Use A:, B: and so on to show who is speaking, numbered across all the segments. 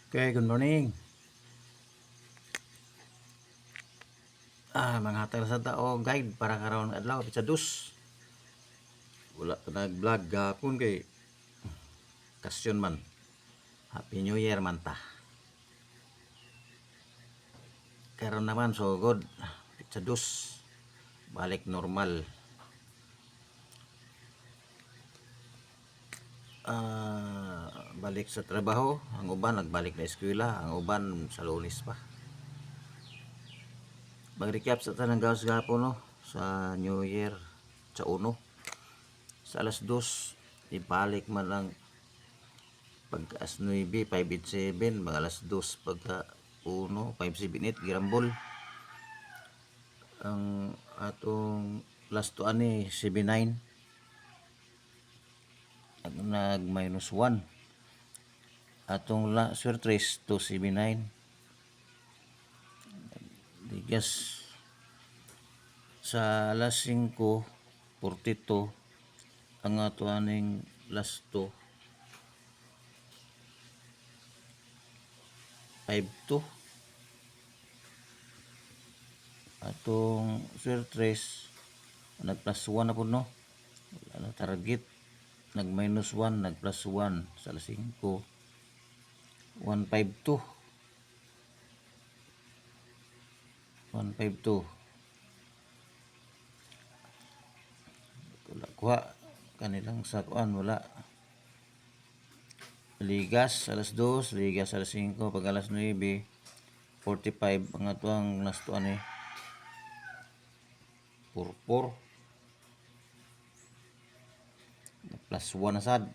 A: Okay, good morning. Mga hatal sa tao guide para karon adlaw sa dus. Wala ta nag-vlog gapon kay kasyon man. Happy New Year man ta. Karon naman so good sa dus. Balik normal. Balik sa trabaho, ang uban nagbalik na eskwela, ang uban sa Lunes pa. Mag-recap sa tanang gawas gapon no sa New Year sa uno. Sa alas 2 ibalik man lang pagka as 9, 5-7, mga alas 2 pagka 1, 5-7-8 girambol. Ang atong last to ani 7-9 nag -1. Atong surtrace to 7-9 digas sa alas 5:42 ang ato aning last to 5-2. Atong surtrace nag +1 na po no, wala na target, nag -1 nag +1 sa alas 5 152 wala kuha kanilang sa kuan, wala ligas alas 2, ligas alas 5, pag alas 9:45 ang atuang last to ani 44 +1 na sad.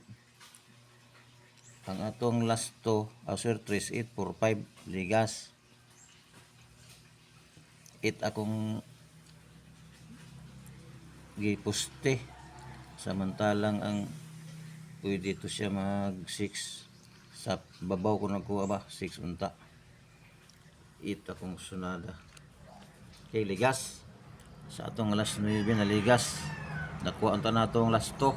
A: Ang atong last to sir 3845 ligas 8 akong giposte, samantalang ang pwede to siya mag 6 sa babaw ko nagkuha ba 6 unta 8 akong sunada kay ligas sa atong last 9 na ligas nakuha unta na atong last to.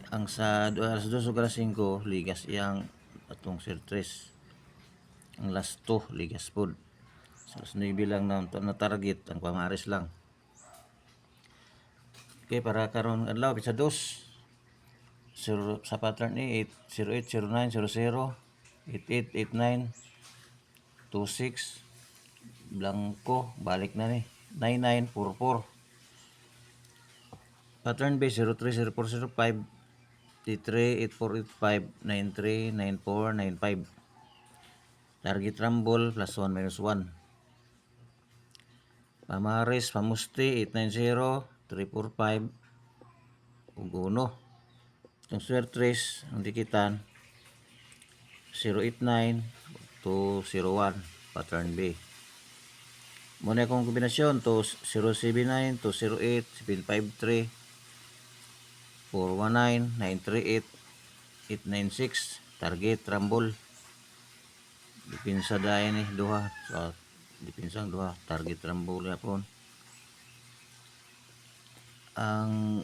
A: Ang sa alas 2 ug alas 5 ligas iyang atong sir 3 ang last to ligas pod sa alas 9 lang na target ang pamaris lang. Okay, para karon adlaw sa 2 sa pattern ni 08 09 00 88 89 26 blanco balik na ni 9944 pattern B 03 04 05 83 84 85 93 94 95 target rumble +1 -1 pamaris pamusti 890 345 ug 1 ang swerte trace ang dikitan 089 201 pattern B. Muna akong kombinasyon to 079 208 753 419 938 896 target rumble dipinsa dai ni duha sa dipinsang duha target rumble yapon. Ang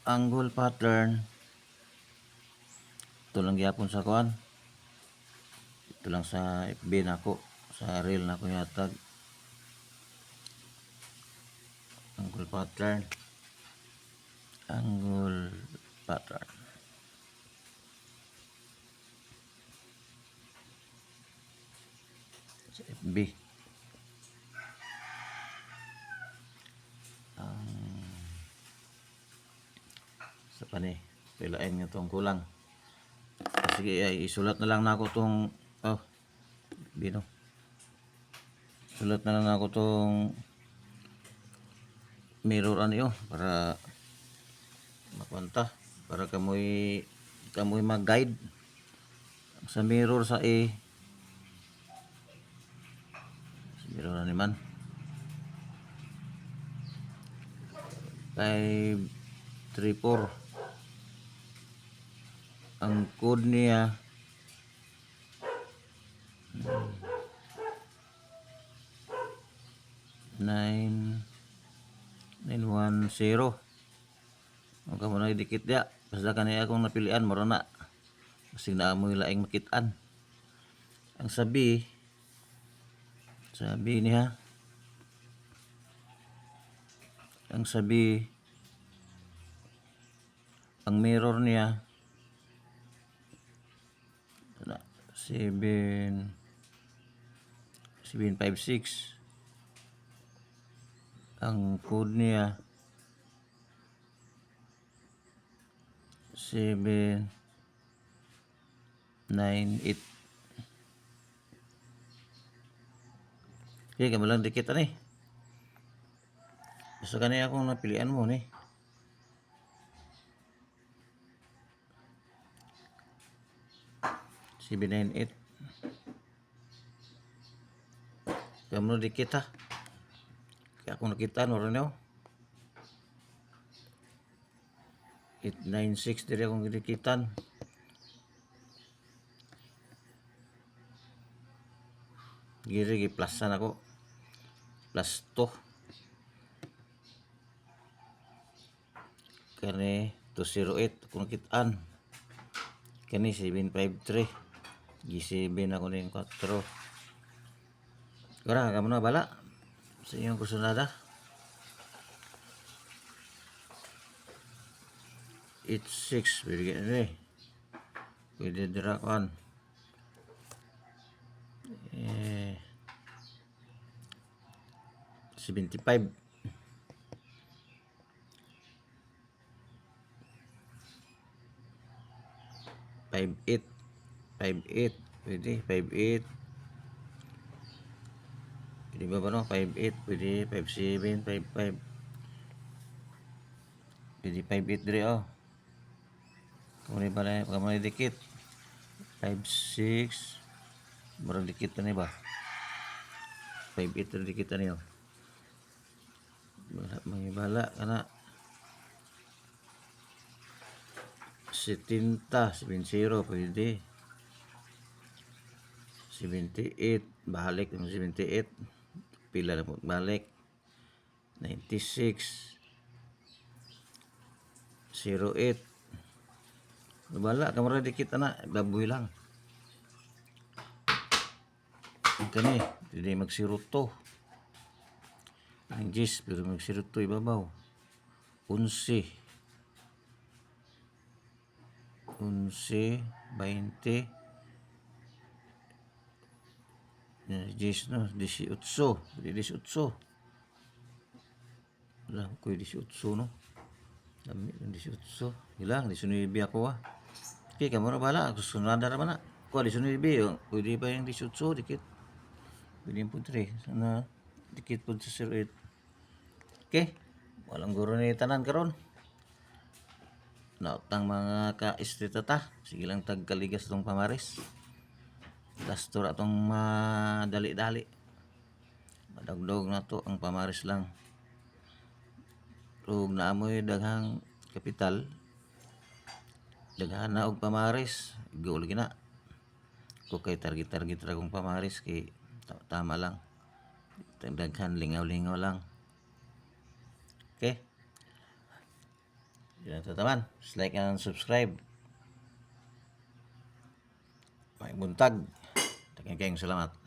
A: angle pattern ito lang gyapon sa kuan, ito lang sa FB nako, sa reel nako yatag angle pattern sa FB. Sa pani pilain nga tong kulang. Sige ay isulat na lang nako tong bino. Sulat na lang ako tong mirror ano para makwanta, para kamoy mag-guide sa mirror sa mirror na naman 534 ang code niya 910 ang kamo na dikit dia Basta kanina akong napilian, moro na. Kasi naamoy laing makitaan. Ang sabi niya, ang mirror niya, 756. Ang code niya, 798. Okay, kamalang dikit ani. Basta kanina akong napilian mo ni. Si 798. Kamu dikit ha. Kaya akong nakita no rin 896 diri akong dikitan. Giri giplasan ako. Plus 2. Kani 208 akong nakitaan. Kani 753. G7 ako na yung 4. Kara, kamu na bala sa inyong kursunada. 86 pwede dirakan 75 58 58 pwede 58 pwede ba no 58 pwede 57 55 pwede 58 dire Kamay pala, kamay dikit. 5-6. Murang dikit na ba? 5-8 na dikit na niyo. May bala ka na. 70, 70 pwede. 78, balik ng 78. Pila na po balik. 96. 08. Bala, kamera dikit na, baboy lang. Kani, hindi magsiruto. Ang gis, pero magsiruto ibabaw. 11. 11, 20. Gis no, 18. 18. Wala ko 18 no. Dami ng 18. Ilang, 19 ako Okay, kamu na bala. Gusto na naman na. Kung 19, pwede pa yung 18, dikit. Pwede yung putri. Sana, dikit po sa 08. Okay, walang guro ni tanan karon. Nautang mga ka-istrita ta. Sige lang tagkaligas tong pamaris. Dastor atong madali-dali. Madagdog na to ang pamaris lang. Kung naamoy daghang kapital, daghan na og pamaris, go lagi na. Ko kay target ra kong pamaris kay tama lang. Daghan lingaw-lingaw lang. Okay? Yan ta taman. Like and subscribe. May buntag. Daghang kayong salamat.